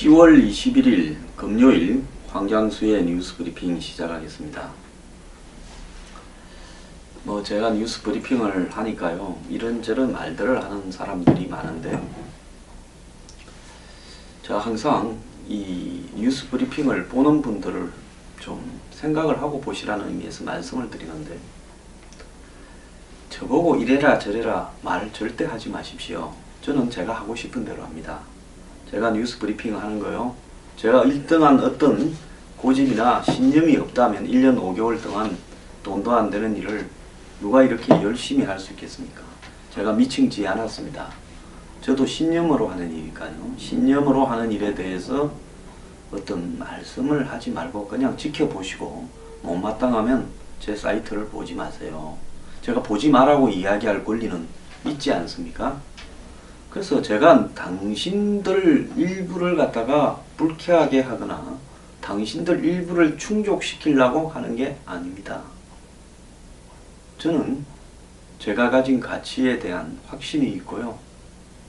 10월 21일 금요일 황장수의 뉴스 브리핑 시작하겠습니다. 제가 뉴스 브리핑을 하니까요, 이런저런 말들을 하는 사람들이 많은데요. 제가 항상 이 뉴스 브리핑을 보는 분들을 좀 생각을 하고 보시라는 의미에서 말씀을 드리는데, 저보고 이래라 저래라 말 절대 하지 마십시오. 저는 제가 하고 싶은 대로 합니다. 제가 뉴스 브리핑을 하는 거요, 제가 1등한 어떤 고집이나 신념이 없다면 1년 5개월 동안 돈도 안 되는 일을 누가 이렇게 열심히 할 수 있겠습니까? 제가 미치지 않았습니다. 저도 신념으로 하는 일이니까요. 신념으로 하는 일에 대해서 어떤 말씀을 하지 말고 그냥 지켜보시고 못마땅하면 제 사이트를 보지 마세요. 제가 보지 말라고 이야기할 권리는 있지 않습니까? 그래서 제가 당신들 일부를 갖다가 불쾌하게 하거나 당신들 일부를 충족시키려고 하는 게 아닙니다. 저는 제가 가진 가치에 대한 확신이 있고요,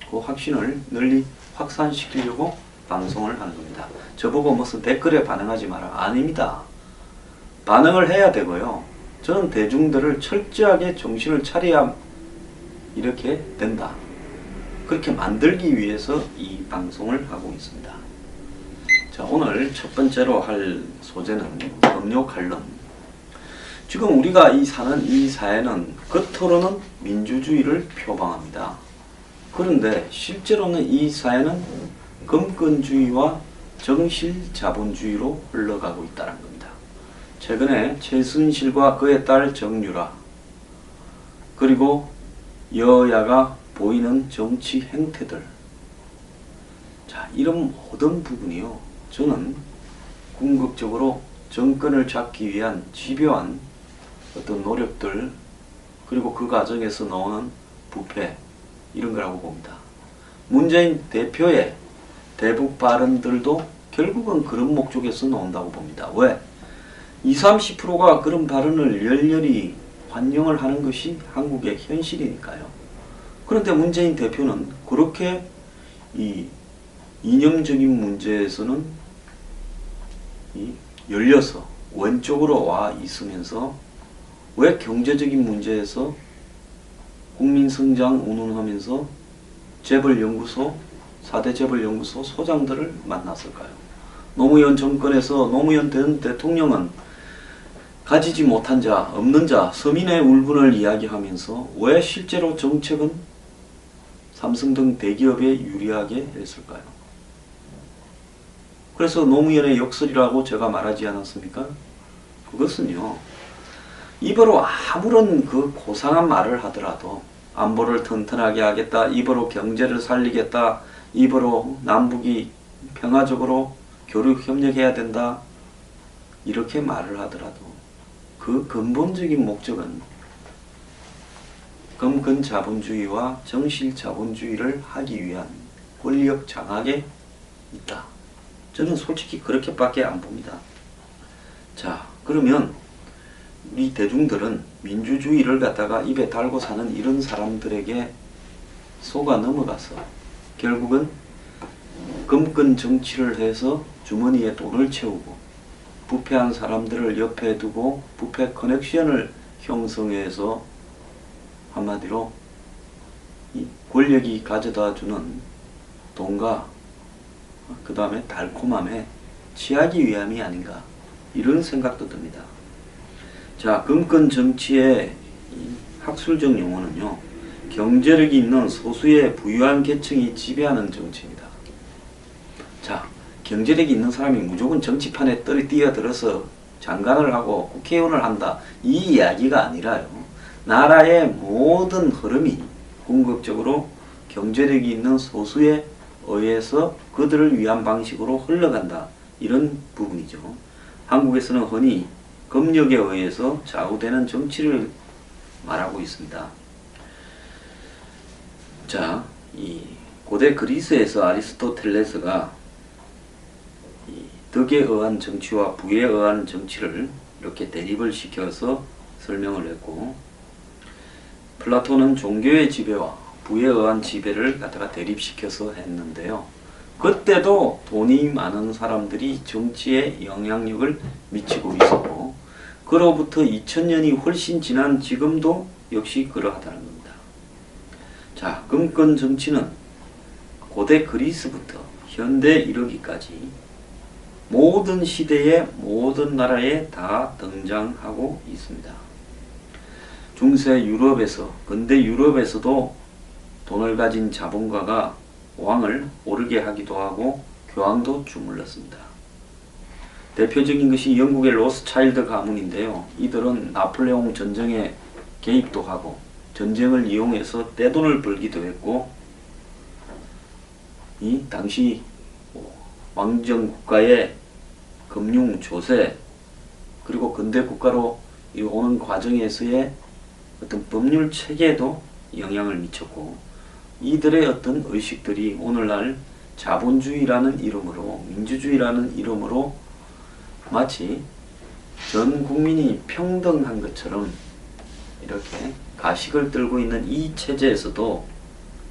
그 확신을 널리 확산시키려고 방송을 하는 겁니다. 저보고 무슨 댓글에 반응하지 마라, 아닙니다. 반응을 해야 되고요, 저는 대중들을 철저하게 정신을 차려야 이렇게 된다, 그렇게 만들기 위해서 이 방송을 하고 있습니다. 자, 오늘 첫 번째로 할 소재는 법료 칼럼. 지금 우리가 사는 이 사회는 겉으로는 민주주의를 표방합니다. 그런데 실제로는 이 사회는 금권주의와 정실자본주의로 흘러가고 있다는 겁니다. 최근에 최순실과 그의 딸 정유라, 그리고 여야가 보이는 정치 행태들, 자, 이런 모든 부분이요, 저는 궁극적으로 정권을 잡기 위한 집요한 어떤 노력들, 그리고 그 과정에서 나오는 부패, 이런 거라고 봅니다. 문재인 대표의 대북 발언들도 결국은 그런 목적에서 나온다고 봅니다. 왜? 20, 30%가 그런 발언을 열렬히 환영을 하는 것이 한국의 현실이니까요. 그런데 문재인 대표는 그렇게 이 이념적인 문제에서는 열려서 왼쪽으로 와 있으면서 왜 경제적인 문제에서 국민성장 운운하면서 재벌연구소, 4대 재벌연구소 소장들을 만났을까요? 노무현 정권에서 노무현 전 대통령은 가지지 못한 자, 없는 자, 서민의 울분을 이야기하면서 왜 실제로 정책은 삼성 등 대기업에 유리하게 했을까요? 그래서 노무현의 역설이라고 제가 말하지 않았습니까? 그것은요, 입으로 아무런 그 고상한 말을 하더라도 안보를 튼튼하게 하겠다, 입으로 경제를 살리겠다, 입으로 남북이 평화적으로 교류 협력해야 된다, 이렇게 말을 하더라도 그 근본적인 목적은 금권자본주의와 정실자본주의를 하기 위한 권력 장악에 있다. 저는 솔직히 그렇게밖에 안 봅니다. 자, 그러면 우리 대중들은 민주주의를 갖다가 입에 달고 사는 이런 사람들에게 속아 넘어가서 결국은 금권 정치를 해서 주머니에 돈을 채우고 부패한 사람들을 옆에 두고 부패 커넥션을 형성해서 한마디로 이 권력이 가져다주는 돈과 그 다음에 달콤함에 취하기 위함이 아닌가, 이런 생각도 듭니다. 자, 금권 정치의 학술적 용어는요, 경제력이 있는 소수의 부유한 계층이 지배하는 정치입니다. 자, 경제력이 있는 사람이 무조건 정치판에 뛰어들어서 장관을 하고 국회의원을 한다, 이 이야기가 아니라요, 나라의 모든 흐름이 궁극적으로 경제력이 있는 소수에 의해서 그들을 위한 방식으로 흘러간다, 이런 부분이죠. 한국에서는 흔히 검역에 의해서 좌우되는 정치를 말하고 있습니다. 자, 이 고대 그리스에서 아리스토텔레스가 이 덕에 의한 정치와 부에 의한 정치를 이렇게 대립을 시켜서 설명을 했고, 플라톤은 종교의 지배와 부에 의한 지배를 갖다가 대립시켜서 했는데요. 그때도 돈이 많은 사람들이 정치에 영향력을 미치고 있었고, 그로부터 2000년이 훨씬 지난 지금도 역시 그러하다는 겁니다. 자, 금권 정치는 고대 그리스부터 현대 이르기까지 모든 시대에 모든 나라에 다 등장하고 있습니다. 중세 유럽에서, 근대 유럽에서도 돈을 가진 자본가가 왕을 오르게 하기도 하고 교황도 주물렀습니다. 대표적인 것이 영국의 로스차일드 가문인데요. 이들은 나폴레옹 전쟁에 개입도 하고 전쟁을 이용해서 떼돈을 벌기도 했고, 이 당시 왕정 국가의 금융 조세, 그리고 근대 국가로 오는 과정에서의 어떤 법률 체계에도 영향을 미쳤고, 이들의 어떤 의식들이 오늘날 자본주의라는 이름으로, 민주주의라는 이름으로 마치 전 국민이 평등한 것처럼 이렇게 가식을 들고 있는 이 체제에서도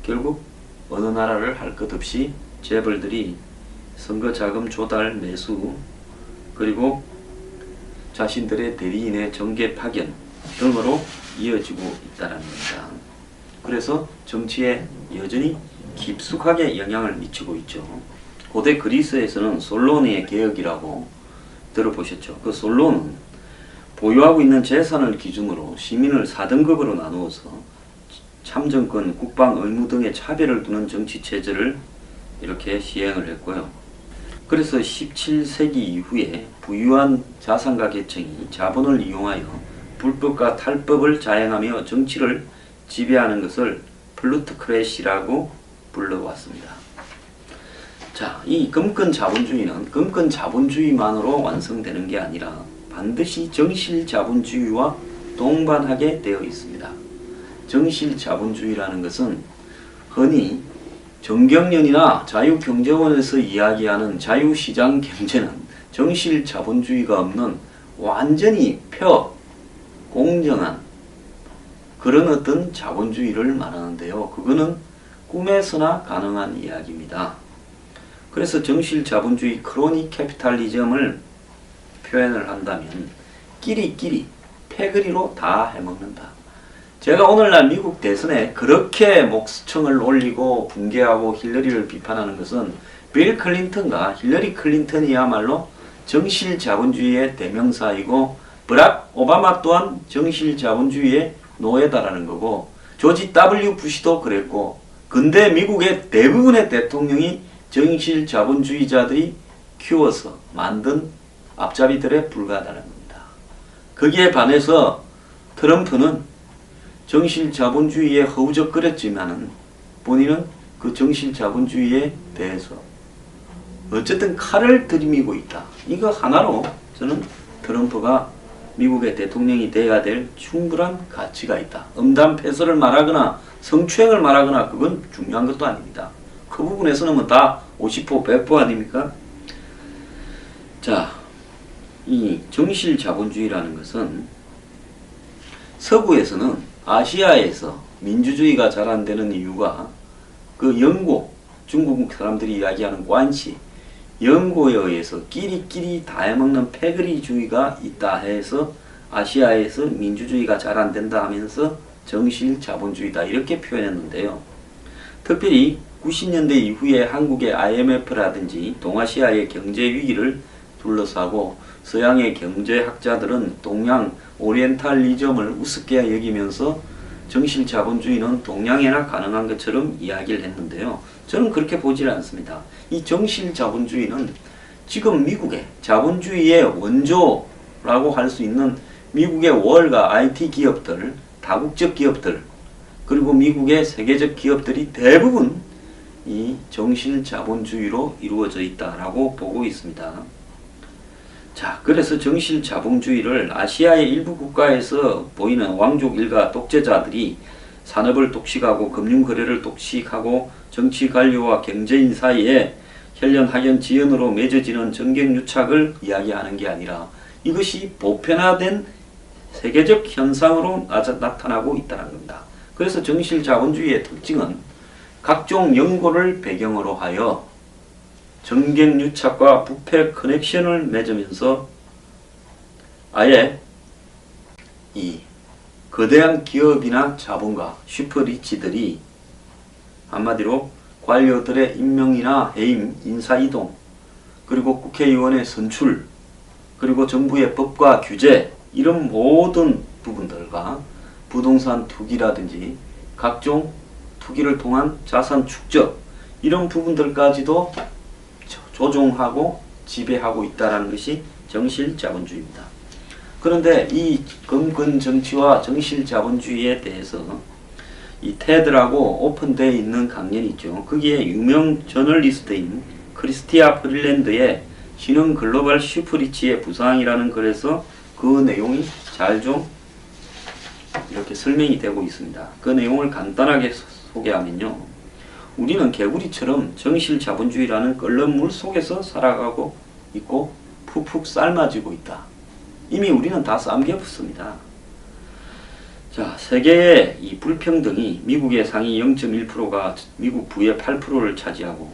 결국 어느 나라를 할 것 없이 재벌들이 선거 자금 조달 매수, 그리고 자신들의 대리인의 정계 파견 등으로 이어지고 있다는 겁니다. 그래서 정치에 여전히 깊숙하게 영향을 미치고 있죠. 고대 그리스에서는 솔론의 개혁이라고 들어보셨죠? 그 솔론은 보유하고 있는 재산을 기준으로 시민을 4등급으로 나누어서 참정권, 국방, 의무 등의 차별을 두는 정치 체제를 이렇게 시행을 했고요. 그래서 17세기 이후에 부유한 자산가 계층이 자본을 이용하여 불법과 탈법을 자행하며 정치를 지배하는 것을 플루토크래시라고 불러왔습니다. 자, 이 금권 자본주의는 금권 자본주의만으로 완성되는 게 아니라 반드시 정실 자본주의와 동반하게 되어 있습니다. 정실 자본주의라는 것은 흔히 정경련이나 자유경제원에서 이야기하는 자유시장 경제는 정실 자본주의가 없는 완전히 공정한 그런 어떤 자본주의를 말하는데요. 그거는 꿈에서나 가능한 이야기입니다. 그래서 정실 자본주의 크로니 캐피탈리즘을 표현을 한다면 끼리끼리 패거리로 다 해먹는다. 제가 오늘날 미국 대선에 그렇게 목청을 올리고 붕괴하고 힐러리를 비판하는 것은 빌 클린턴과 힐러리 클린턴이야말로 정실 자본주의의 대명사이고, 버락 오바마 또한 정실 자본주의의 노예다라는 거고, 조지 W 부시도 그랬고, 근대 미국의 대부분의 대통령이 정실 자본주의자들이 키워서 만든 앞잡이들에 불과하다는 겁니다. 거기에 반해서 트럼프는 정실 자본주의에 허우적거렸지만은 본인은 그 정실 자본주의에 대해서 어쨌든 칼을 들이미고 있다. 이거 하나로 저는 트럼프가 미국의 대통령이 돼야 될 충분한 가치가 있다. 음담패설을 말하거나 성추행을 말하거나 그건 중요한 것도 아닙니다. 그 부분에서는 뭐 다 50% 100% 아닙니까? 자, 이 정실 자본주의라는 것은 서구에서는 아시아에서 민주주의가 잘 안 되는 이유가 그 연고, 중국 사람들이 이야기하는 관시, 연고에 의해서 끼리끼리 다 해먹는 패거리주의가 있다 해서 아시아에서 민주주의가 잘 안 된다 하면서 정실 자본주의다 이렇게 표현했는데요. 특별히 90년대 이후에 한국의 IMF라든지 동아시아의 경제 위기를 둘러싸고 서양의 경제학자들은 동양 오리엔탈리즘을 우습게 여기면서 정실 자본주의는 동양에나 가능한 것처럼 이야기를 했는데요. 저는 그렇게 보질 않습니다. 이 정실 자본주의는 지금 미국의 자본주의의 원조라고 할 수 있는 미국의 월가 IT 기업들, 다국적 기업들, 그리고 미국의 세계적 기업들이 대부분 이 정실 자본주의로 이루어져 있다라고 보고 있습니다. 자, 그래서 정실 자본주의를 아시아의 일부 국가에서 보이는 왕족 일가 독재자들이 산업을 독식하고 금융거래를 독식하고 정치 관료와 경제인 사이에 혈연학연 지연으로 맺어지는 정경유착을 이야기하는 게 아니라 이것이 보편화된 세계적 현상으로 나타나고 있다는 겁니다. 그래서 정실 자본주의의 특징은 각종 연고를 배경으로 하여 정경유착과 부패 커넥션을 맺으면서 아예 이 거대한 기업이나 자본가, 슈퍼리치들이 한마디로 관료들의 임명이나 해임, 인사이동, 그리고 국회의원의 선출, 그리고 정부의 법과 규제, 이런 모든 부분들과 부동산 투기라든지 각종 투기를 통한 자산 축적, 이런 부분들까지도 조종하고 지배하고 있다는 것이 정실자본주의입니다. 그런데 이 검건정치와 정실자본주의에 대해서 이 테드라고 오픈되어 있는 강연이 있죠. 거기에 유명 저널리스트인 크리스티아 프릴랜드의 신흥 글로벌 슈퍼리치의 부상이라는 글에서 그 내용이 잘 좀 이렇게 설명이 되고 있습니다. 그 내용을 간단하게 소개하면요. 우리는 개구리처럼 정실자본주의라는 끓는 물 속에서 살아가고 있고 푹푹 삶아지고 있다. 이미 우리는 다 삼겹습니다. 자, 세계의 이 불평등이 미국의 상위 0.1%가 미국 부의 8%를 차지하고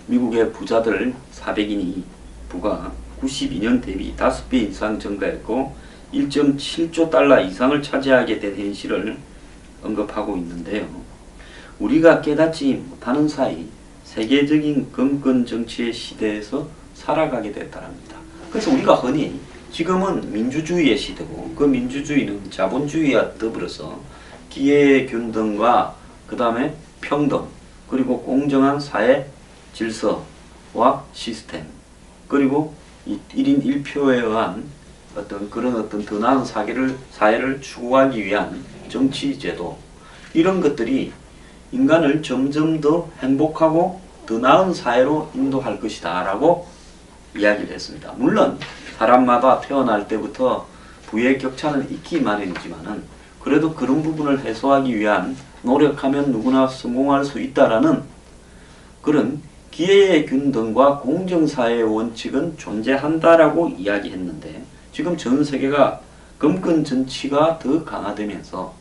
미국의 부자들 400인이 부가 92년 대비 5배 이상 증가했고 1.7조 달러 이상을 차지하게 된 현실을 언급하고 있는데요. 우리가 깨닫지 못하는 사이 세계적인 검건 정치의 시대에서 살아가게 됐다랍니다. 그래서 우리가 흔히 지금은 민주주의의 시대고 그 민주주의는 자본주의와 더불어서 기회균등과 그 다음에 평등, 그리고 공정한 사회 질서와 시스템, 그리고 1인 1표에 의한 그런 더 나은 사회를 추구하기 위한 정치제도, 이런 것들이 인간을 점점 더 행복하고 더 나은 사회로 인도할 것이다 라고 이야기를 했습니다. 물론 사람마다 태어날 때부터 부의 격차는 있기 마련이지만은 그래도 그런 부분을 해소하기 위한 노력하면 누구나 성공할 수 있다라는 그런 기회의 균등과 공정사회의 원칙은 존재한다라고 이야기했는데, 지금 전 세계가 검건 정치가 더 강화되면서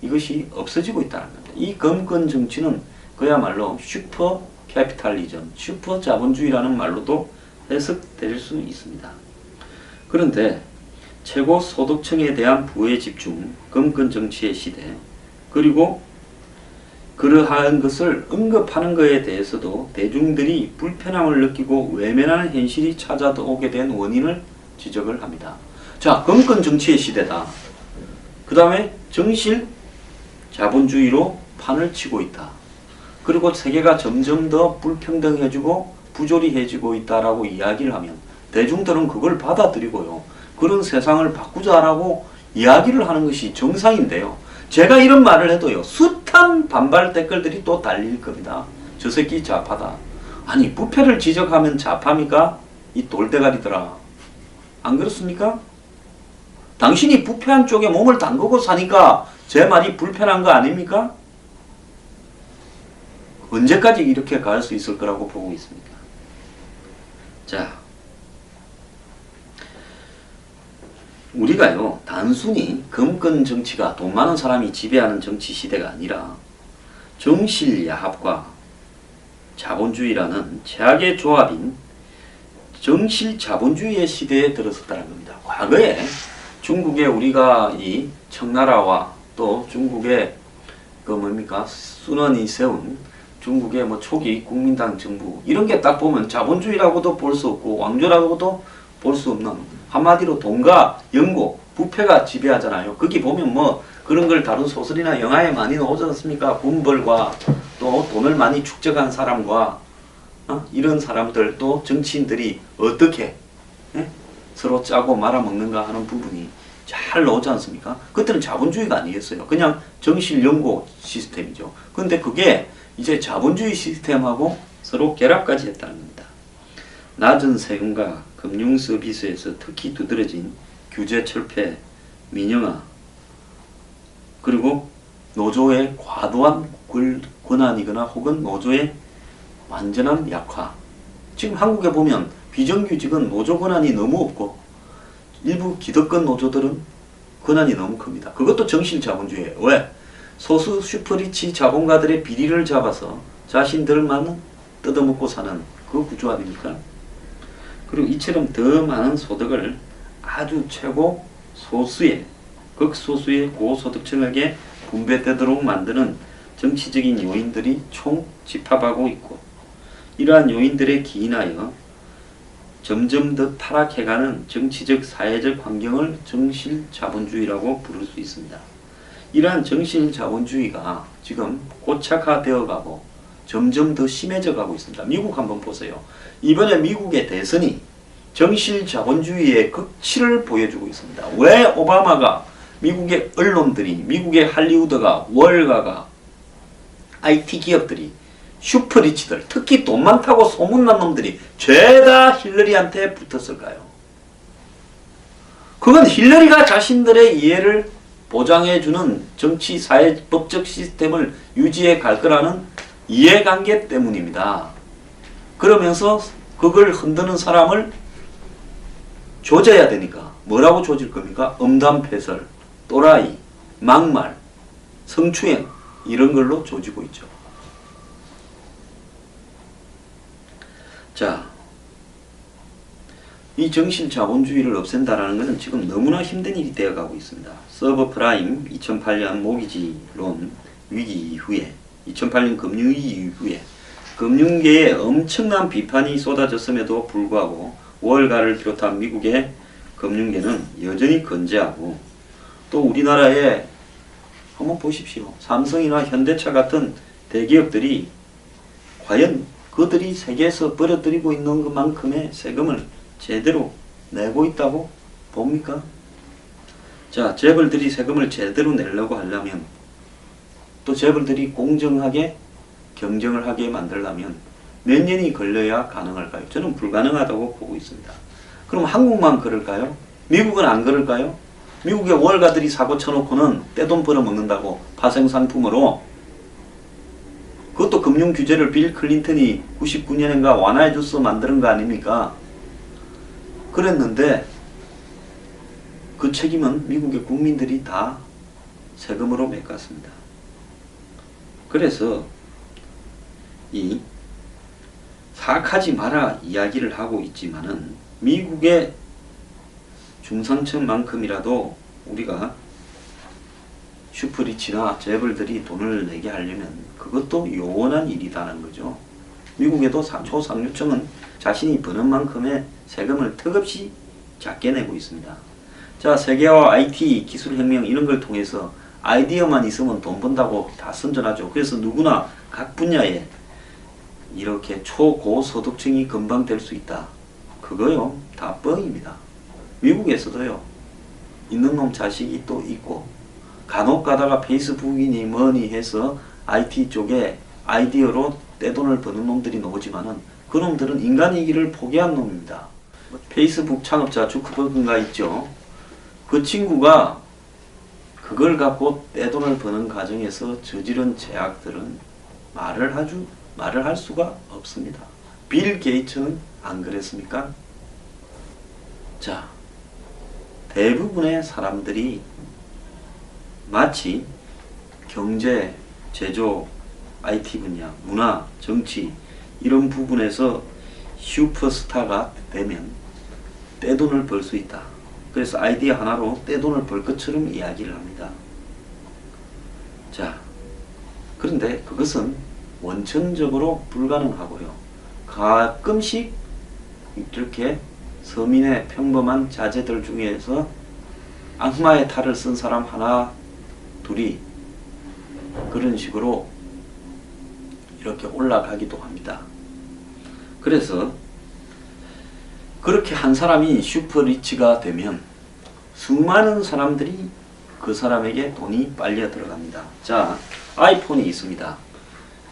이것이 없어지고 있다는 겁니다. 이 검건 정치는 그야말로 슈퍼 캐피탈리즘, 슈퍼 자본주의라는 말로도 해석될 수 있습니다. 그런데 최고 소득층에 대한 부의 집중, 검건 정치의 시대, 그리고 그러한 것을 언급하는 것에 대해서도 대중들이 불편함을 느끼고 외면하는 현실이 찾아오게 된 원인을 지적을 합니다. 자, 검건 정치의 시대다. 그 다음에 정실 자본주의로 판을 치고 있다. 그리고 세계가 점점 더 불평등해지고 부조리해지고 있다라고 이야기를 하면 대중들은 그걸 받아들이고요. 그런 세상을 바꾸자라고 이야기를 하는 것이 정상인데요. 제가 이런 말을 해도요, 숱한 반발 댓글들이 또 달릴 겁니다. 저 새끼 좌파다. 아니, 부패를 지적하면 좌파입니까? 이 돌대가리들아. 안 그렇습니까? 당신이 부패한 쪽에 몸을 담그고 사니까 제 말이 불편한 거 아닙니까? 언제까지 이렇게 갈 수 있을 거라고 보고 있습니까? 자, 우리가요, 단순히 검건 정치가 돈 많은 사람이 지배하는 정치 시대가 아니라 정실야합과 자본주의라는 최악의 조합인 정실자본주의의 시대에 들어섰다는 겁니다. 과거에 중국에 우리가 이 청나라와 또 중국의 순원이 세운 중국의 초기 국민당 정부, 이런 게 딱 보면 자본주의라고도 볼 수 없고 왕조라고도 볼 수 없는, 한마디로 돈과 연고, 부패가 지배하잖아요. 거기 보면 그런 걸 다룬 소설이나 영화에 많이 나오지 않습니까? 군벌과 또 돈을 많이 축적한 사람과 이런 사람들, 또 정치인들이 어떻게 서로 짜고 말아먹는가 하는 부분이 잘 나오지 않습니까? 그때는 자본주의가 아니겠어요. 그냥 정실연고 시스템이죠. 근데 그게 이제 자본주의 시스템하고 서로 결합까지 했다는 겁니다. 낮은 세금과 금융 서비스에서 특히 두드러진 규제 철폐, 민영화, 그리고 노조의 과도한 권한이거나 혹은 노조의 완전한 약화. 지금 한국에 보면 비정규직은 노조 권한이 너무 없고 일부 기득권 노조들은 권한이 너무 큽니다. 그것도 정실자본주의예요. 왜? 소수 슈퍼리치 자본가들의 비리를 잡아서 자신들만 뜯어먹고 사는 그 구조 아닙니까? 그리고 이처럼 더 많은 소득을 아주 최고 소수의 극소수의 고소득층에게 분배되도록 만드는 정치적인 요인들이 총 집합하고 있고, 이러한 요인들에 기인하여 점점 더 타락해가는 정치적 사회적 환경을 정실자본주의라고 부를 수 있습니다. 이러한 정실자본주의가 지금 고착화되어 가고 점점 더 심해져 가고 있습니다. 미국 한번 보세요. 이번에 미국의 대선이 정실자본주의의 극치를 보여주고 있습니다. 왜 오바마가, 미국의 언론들이, 미국의 할리우드가, 월가가, IT 기업들이, 슈퍼리치들, 특히 돈 많다고 소문난 놈들이 죄다 힐러리한테 붙었을까요? 그건 힐러리가 자신들의 이해를 보장해주는 정치, 사회, 법적 시스템을 유지해 갈 거라는 이해관계 때문입니다. 그러면서 그걸 흔드는 사람을 조져야 되니까 뭐라고 조질 겁니까? 음담패설, 또라이, 막말, 성추행 이런 걸로 조지고 있죠. 자, 이 정실자본주의를 없앤다라는 것은 지금 너무나 힘든 일이 되어가고 있습니다. 서브프라임 2008년 모기지론 위기 이후에, 2008년 금융위기 이후에 금융계에 엄청난 비판이 쏟아졌음에도 불구하고 월가를 비롯한 미국의 금융계는 여전히 건재하고, 또 우리나라에 한번 보십시오. 삼성이나 현대차 같은 대기업들이 과연 그들이 세계에서 벌어들이고 있는 것만큼의 세금을 제대로 내고 있다고 봅니까? 자, 재벌들이 세금을 제대로 내려고 하려면, 또 재벌들이 공정하게 경쟁을 하게 만들려면 몇 년이 걸려야 가능할까요? 저는 불가능하다고 보고 있습니다. 그럼 한국만 그럴까요? 미국은 안 그럴까요? 미국의 월가들이 사고 쳐놓고는 떼돈 벌어먹는다고 파생상품으로, 그것도 금융규제를 빌 클린턴이 99년인가 완화해줘서 만드는 거 아닙니까? 그랬는데 그 책임은 미국의 국민들이 다 세금으로 메꿨습니다. 그래서 이 사악하지 마라 이야기를 하고 있지만은 미국의 중상층만큼이라도 우리가 슈퍼리치나 재벌들이 돈을 내게 하려면 그것도 요원한 일이라는 거죠. 미국에도 초상류층은 자신이 버는 만큼의 세금을 턱없이 작게 내고 있습니다. 자, 세계화, IT, 기술혁명 이런 걸 통해서 아이디어만 있으면 돈 번다고 다 선전하죠. 그래서 누구나 각 분야에 이렇게 초고소득층이 금방 될 수 있다. 그거요, 다 뻥입니다. 미국에서도요, 있는 놈 자식이 또 있고, 간혹 가다가 페이스북이니 뭐니 해서 IT 쪽에 아이디어로 떼돈을 버는 놈들이 나오지만은 그 놈들은 인간이기를 포기한 놈입니다. 페이스북 창업자 주크버그가 있죠. 그 친구가 그걸 갖고 떼돈을 버는 과정에서 저지른 죄악들은 말을 할 수가 없습니다. 빌 게이츠는 안 그랬습니까? 자, 대부분의 사람들이 마치 경제, 제조, IT 분야, 문화, 정치 이런 부분에서 슈퍼스타가 되면 떼돈을 벌 수 있다. 그래서 아이디어 하나로 떼돈을 벌 것처럼 이야기를 합니다. 자, 그런데 그것은 원천적으로 불가능하고요. 가끔씩 이렇게 서민의 평범한 자제들 중에서 악마의 탈을 쓴 사람 하나, 둘이 그런 식으로 이렇게 올라가기도 합니다. 그래서 그렇게 한 사람이 슈퍼리치가 되면 수많은 사람들이 그 사람에게 돈이 빨려 들어갑니다. 자, 아이폰이 있습니다.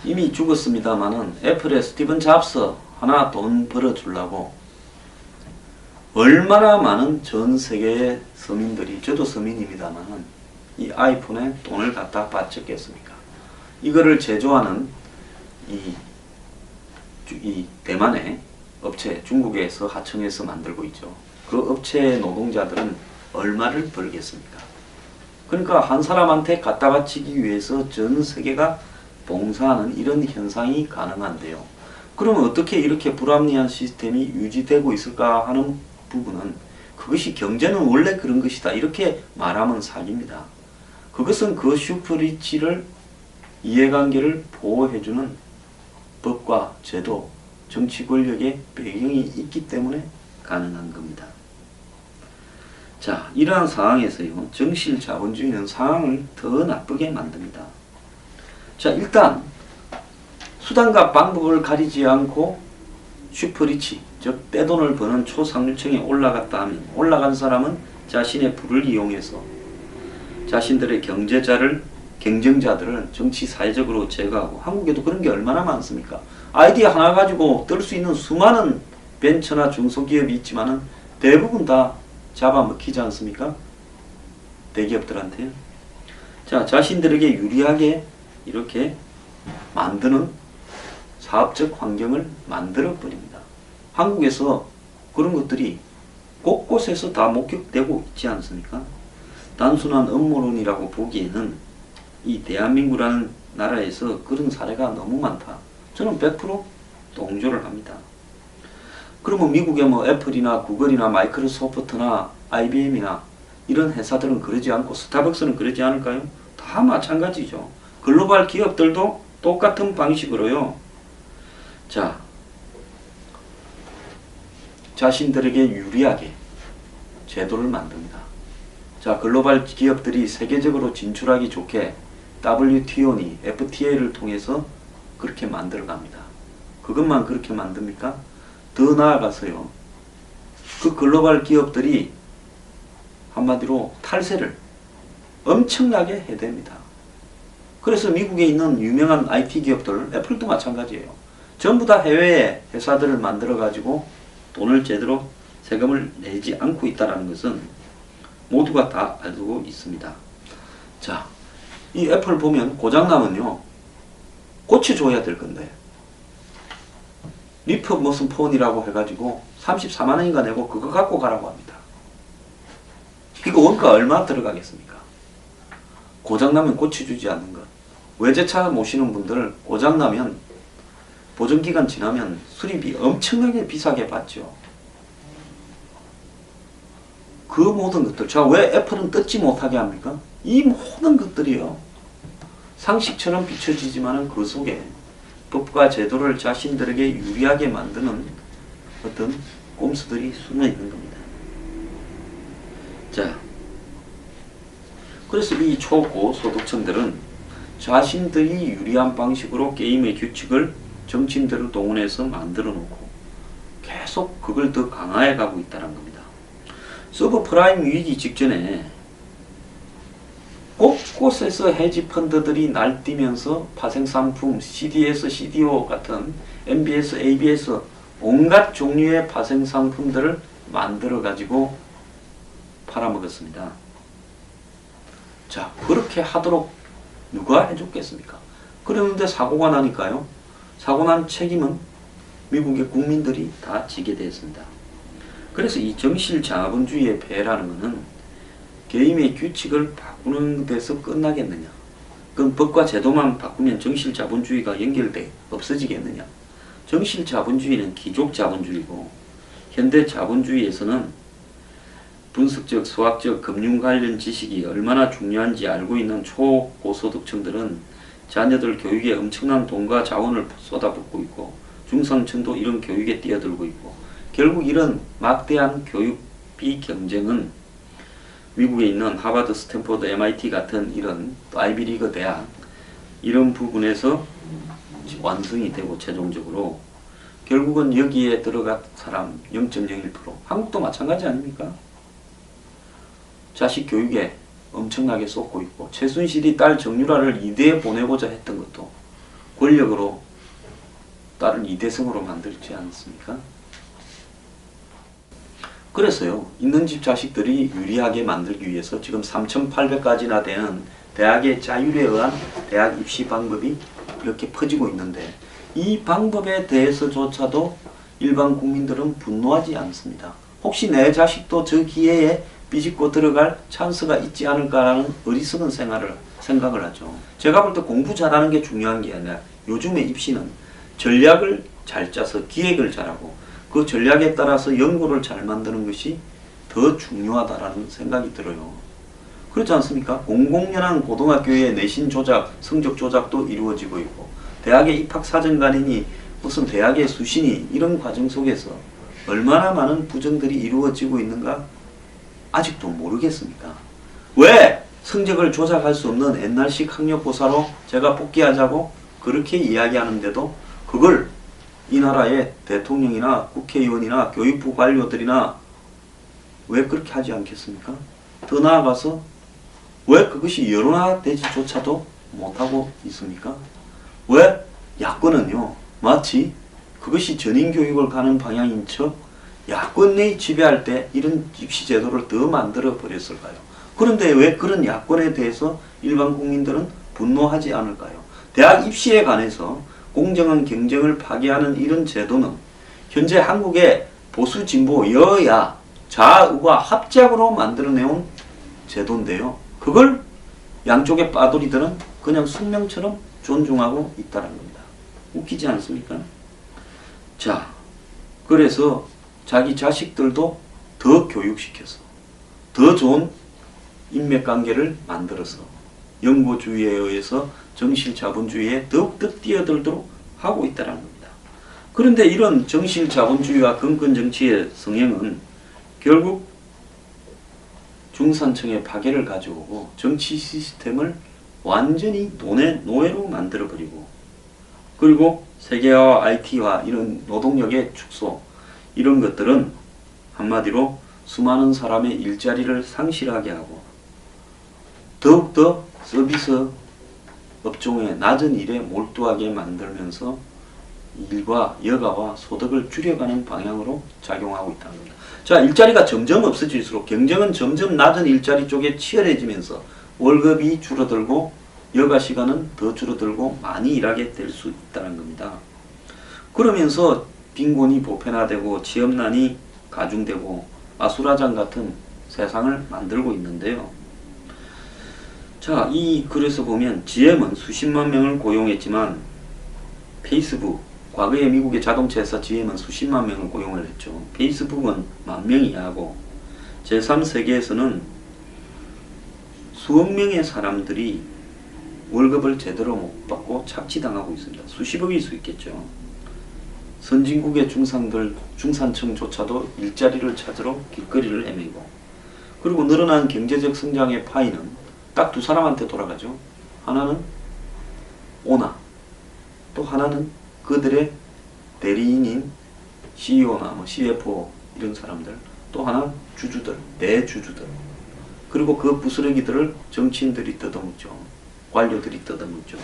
이미 죽었습니다만은 애플의 스티븐 잡스 하나 돈 벌어주려고 얼마나 많은 전 세계의 서민들이, 저도 서민입니다만은 이 아이폰에 돈을 갖다 바쳤겠습니까? 이거를 제조하는 이 대만의 업체, 중국에서 하청에서 만들고 있죠. 그 업체의 노동자들은 얼마를 벌겠습니까? 그러니까 한 사람한테 갖다 바치기 위해서 전 세계가 봉사하는 이런 현상이 가능한데요. 그러면 어떻게 이렇게 불합리한 시스템이 유지되고 있을까 하는 부분은 그것이 경제는 원래 그런 것이다 이렇게 말하면 사기입니다. 그것은 그 슈퍼리치를 이해관계를 보호해주는 법과 제도, 정치 권력의 배경이 있기 때문에 가능한 겁니다. 자, 이러한 상황에서요, 정실 자본주의는 상황을 더 나쁘게 만듭니다. 자, 일단 수단과 방법을 가리지 않고 슈퍼리치, 즉 떼돈을 버는 초상류층에 올라갔다 하면 올라간 사람은 자신의 부를 이용해서 자신들의 경쟁자들을 정치 사회적으로 제거하고, 한국에도 그런 게 얼마나 많습니까? 아이디어 하나 가지고 뜰 수 있는 수많은 벤처나 중소기업이 있지만은 대부분 다 잡아먹히지 않습니까? 대기업들한테. 자, 자신들에게 유리하게 이렇게 만드는 사업적 환경을 만들어 버립니다. 한국에서 그런 것들이 곳곳에서 다 목격되고 있지 않습니까? 단순한 음모론이라고 보기에는 이 대한민국이라는 나라에서 그런 사례가 너무 많다. 저는 100% 동조를 합니다. 그러면 미국의 뭐 애플이나 구글이나 마이크로소프트나 IBM이나 이런 회사들은 그러지 않고 스타벅스는 그러지 않을까요? 다 마찬가지죠. 글로벌 기업들도 똑같은 방식으로요. 자, 자신들에게 유리하게 제도를 만듭니다. 자, 글로벌 기업들이 세계적으로 진출하기 좋게 WTO니 FTA를 통해서 그렇게 만들어 갑니다. 그것만 그렇게 만듭니까? 더 나아가서요, 그 글로벌 기업들이 한마디로 탈세를 엄청나게 해댑니다. 그래서 미국에 있는 유명한 IT 기업들, 애플도 마찬가지예요. 전부 다 해외에 회사들을 만들어 가지고 돈을 제대로 세금을 내지 않고 있다는 것은 모두가 다 알고 있습니다. 자, 이 애플 보면 고장나면요, 고쳐줘야 될 건데, 리프 무슨 폰이라고 해가지고 34만원인가 내고 그거 갖고 가라고 합니다. 이거 원가 얼마 들어가겠습니까? 고장나면 고쳐주지 않는 것. 외제차 모시는 분들 고장나면 보증기간 지나면 수리비 엄청나게 비싸게 받죠. 그 모든 것들, 자, 왜 애플은 뜯지 못하게 합니까? 이 모든 것들이요, 상식처럼 비춰지지만은 그 속에 법과 제도를 자신들에게 유리하게 만드는 어떤 꼼수들이 숨어 있는 겁니다. 자, 그래서 이 초고소득층들은 자신들이 유리한 방식으로 게임의 규칙을 정치인들을 동원해서 만들어 놓고 계속 그걸 더 강화해 가고 있다는 겁니다. 서브프라임 위기 직전에 곳곳에서 헤지펀드들이 날뛰면서 파생상품, CDS, CDO 같은 MBS, ABS 온갖 종류의 파생상품들을 만들어 가지고 팔아먹었습니다. 자, 그렇게 하도록 누가 해줬겠습니까? 그러는데 사고가 나니까요, 사고 난 책임은 미국의 국민들이 다 지게 되었습니다. 그래서 이 정실 자본주의의 폐해라는 것은 게임의 규칙을 바꾸는 데서 끝나겠느냐? 그럼 법과 제도만 바꾸면 정실 자본주의가 연결돼 없어지겠느냐? 정실 자본주의는 귀족 자본주의고, 현대 자본주의에서는 분석적, 수학적, 금융 관련 지식이 얼마나 중요한지 알고 있는 초고소득층들은 자녀들 교육에 엄청난 돈과 자원을 쏟아붓고 있고, 중상층도 이런 교육에 뛰어들고 있고, 결국 이런 막대한 교육비 경쟁은 미국에 있는 하버드, 스탠포드, MIT 같은 이런 아이비리그 대학 이런 부분에서 완성이 되고, 최종적으로 결국은 여기에 들어간 사람 0.01%, 한국도 마찬가지 아닙니까? 자식 교육에 엄청나게 쏟고 있고, 최순실이 딸 정유라를 이대에 보내고자 했던 것도 권력으로 딸을 이대성으로 만들지 않았습니까? 그래서요, 있는 집 자식들이 유리하게 만들기 위해서 지금 3,800가지나 되는 대학의 자율에 의한 대학 입시 방법이 이렇게 퍼지고 있는데, 이 방법에 대해서조차도 일반 국민들은 분노하지 않습니다. 혹시 내 자식도 저 기회에 비집고 들어갈 찬스가 있지 않을까라는 어리석은 생각을 하죠. 제가 볼 때 공부 잘하는 게 중요한 게 아니라 요즘의 입시는 전략을 잘 짜서 기획을 잘하고 그 전략에 따라서 연구를 잘 만드는 것이 더 중요하다라는 생각이 들어요. 그렇지 않습니까? 공공연한 고등학교의 내신 조작, 성적 조작도 이루어지고 있고 대학의 입학사정관이니 무슨 대학의 수신이 이런 과정 속에서 얼마나 많은 부정들이 이루어지고 있는가 아직도 모르겠습니까? 왜 성적을 조작할 수 없는 옛날식 학력고사로 제가 복귀하자고 그렇게 이야기하는데도 그걸 이 나라의 대통령이나 국회의원이나 교육부 관료들이나 왜 그렇게 하지 않겠습니까? 더 나아가서 왜 그것이 여론화되지조차도 못하고 있습니까? 왜 야권은요 마치 그것이 전인교육을 가는 방향인 척 야권이 지배할 때 이런 입시 제도를 더 만들어 버렸을까요? 그런데 왜 그런 야권에 대해서 일반 국민들은 분노하지 않을까요? 대학 입시에 관해서 공정한 경쟁을 파괴하는 이런 제도는 현재 한국의 보수 진보 여야 좌우가 합작으로 만들어내온 제도인데요. 그걸 양쪽의 빠돌이들은 그냥 숙명처럼 존중하고 있다는 겁니다. 웃기지 않습니까? 자, 그래서 자기 자식들도 더 교육시켜서 더 좋은 인맥관계를 만들어서 연고주의에 의해서 정실자본주의에 더욱더 뛰어들도록 하고 있다는 겁니다. 그런데 이런 정실자본주의와 건건정치의 성향은 결국 중산층의 파괴를 가져오고 정치 시스템을 완전히 돈의 노예로 만들어버리고 그리고 세계화와 IT화 이런 노동력의 축소 이런 것들은 한마디로 수많은 사람의 일자리를 상실하게 하고 더욱더 서비스 업종의 낮은 일에 몰두하게 만들면서 일과 여가와 소득을 줄여가는 방향으로 작용하고 있다는 겁니다. 자, 일자리가 점점 없어질수록 경쟁은 점점 낮은 일자리 쪽에 치열해지면서 월급이 줄어들고 여가 시간은 더 줄어들고 많이 일하게 될 수 있다는 겁니다. 그러면서 빈곤이 보편화되고 취업난이 가중되고 아수라장 같은 세상을 만들고 있는데요. 자, 이 글에서 보면 GM은 수십만 명을 고용했지만 페이스북, 과거에 미국의 자동차 회사 GM은 수십만 명을 고용을 했죠. 페이스북은 10,000명 이하고 제3세계에서는 수억 명의 사람들이 월급을 제대로 못 받고 착취당하고 있습니다. 수십억일 수 있겠죠. 선진국의 중산층조차도 일자리를 찾으러 길거리를 헤매고 그리고 늘어난 경제적 성장의 파이는 딱 두 사람한테 돌아가죠. 하나는 오나 또 하나는 그들의 대리인인 CEO나 CFO 이런 사람들 또 하나 주주들, 대주주들 그리고 그 부스러기들을 정치인들이 뜯어먹죠. 관료들이 뜯어먹죠.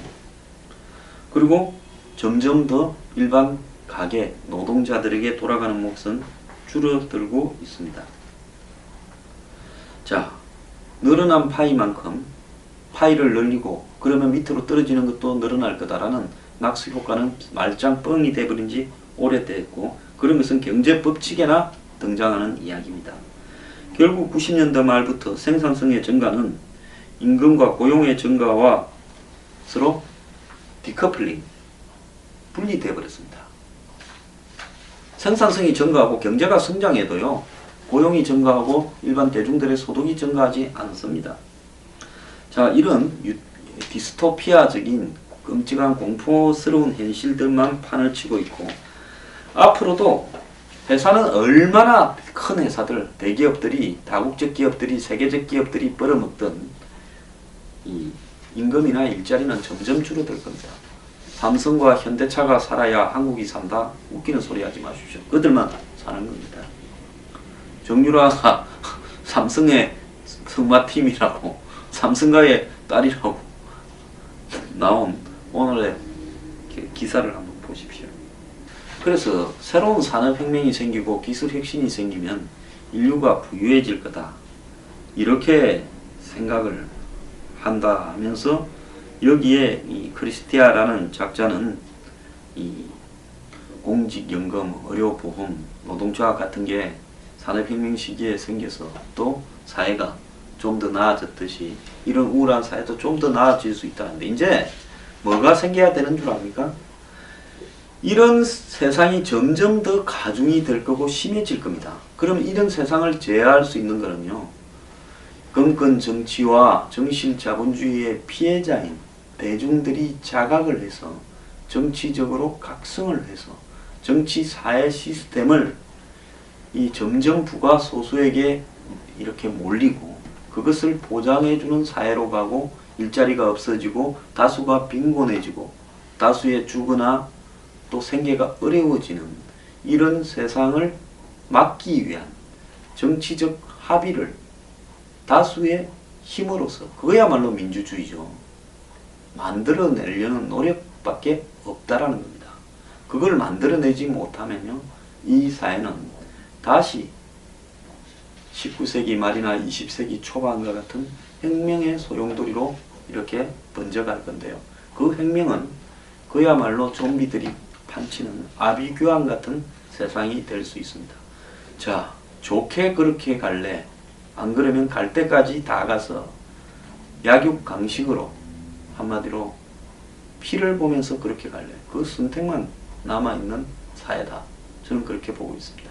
그리고 점점 더 일반 가계, 노동자들에게 돌아가는 몫은 줄어들고 있습니다. 자, 늘어난 파이만큼 파이를 늘리고 그러면 밑으로 떨어지는 것도 늘어날 거다라는 낙수 효과는 말짱 뻥이 돼버린 지 오래됐고 그런 것은 경제 법칙에나 등장하는 이야기입니다. 결국 90년대 말부터 생산성의 증가는 임금과 고용의 증가와 서로 디커플링, 분리되어 버렸습니다. 생산성이 증가하고 경제가 성장해도요 고용이 증가하고 일반 대중들의 소득이 증가하지 않습니다. 자, 이런 디스토피아적인 끔찍한 공포스러운 현실들만 판을 치고 있고 앞으로도 회사는 얼마나 큰 회사들, 대기업들이, 다국적 기업들이, 세계적 기업들이 벌어먹던 이 임금이나 일자리는 점점 줄어들 겁니다. 삼성과 현대차가 살아야 한국이 산다? 웃기는 소리 하지 마십시오. 그들만 사는 겁니다. 정유라가 삼성의 승마팀이라고 삼성가의 딸이라고 나온 오늘의 기사를 한번 보십시오. 그래서 새로운 산업혁명이 생기고 기술혁신이 생기면 인류가 부유해질 거다 이렇게 생각을 한다 하면서 여기에 이 크리스티아라는 작자는 이 공직연금, 의료보험, 노동조합 같은 게 산업혁명 시기에 생겨서 또 사회가 좀 더 나아졌듯이 이런 우울한 사회도 좀 더 나아질 수 있다는데 이제 뭐가 생겨야 되는 줄 압니까? 이런 세상이 점점 더 가중이 될 거고 심해질 겁니다. 그럼 이런 세상을 제어할 수 있는 거는요, 건건 정치와 정신 자본주의의 피해자인 대중들이 자각을 해서 정치적으로 각성을 해서 정치 사회 시스템을 이 점정부가 소수에게 이렇게 몰리고 그것을 보장해주는 사회로 가고 일자리가 없어지고 다수가 빈곤해지고 다수의 주거나 또 생계가 어려워지는 이런 세상을 막기 위한 정치적 합의를 다수의 힘으로서, 그거야말로 민주주의죠, 만들어내려는 노력밖에 없다라는 겁니다. 그걸 만들어내지 못하면요, 이 사회는 다시 19세기 말이나 20세기 초반과 같은 혁명의 소용돌이로 이렇게 번져갈 건데요. 그 혁명은 그야말로 좀비들이 판치는 아비규환 같은 세상이 될 수 있습니다. 자, 좋게 그렇게 갈래? 안 그러면 갈 때까지 다 가서 약육강식으로, 한마디로 피를 보면서 그렇게 갈래? 그 선택만 남아있는 사회다. 저는 그렇게 보고 있습니다.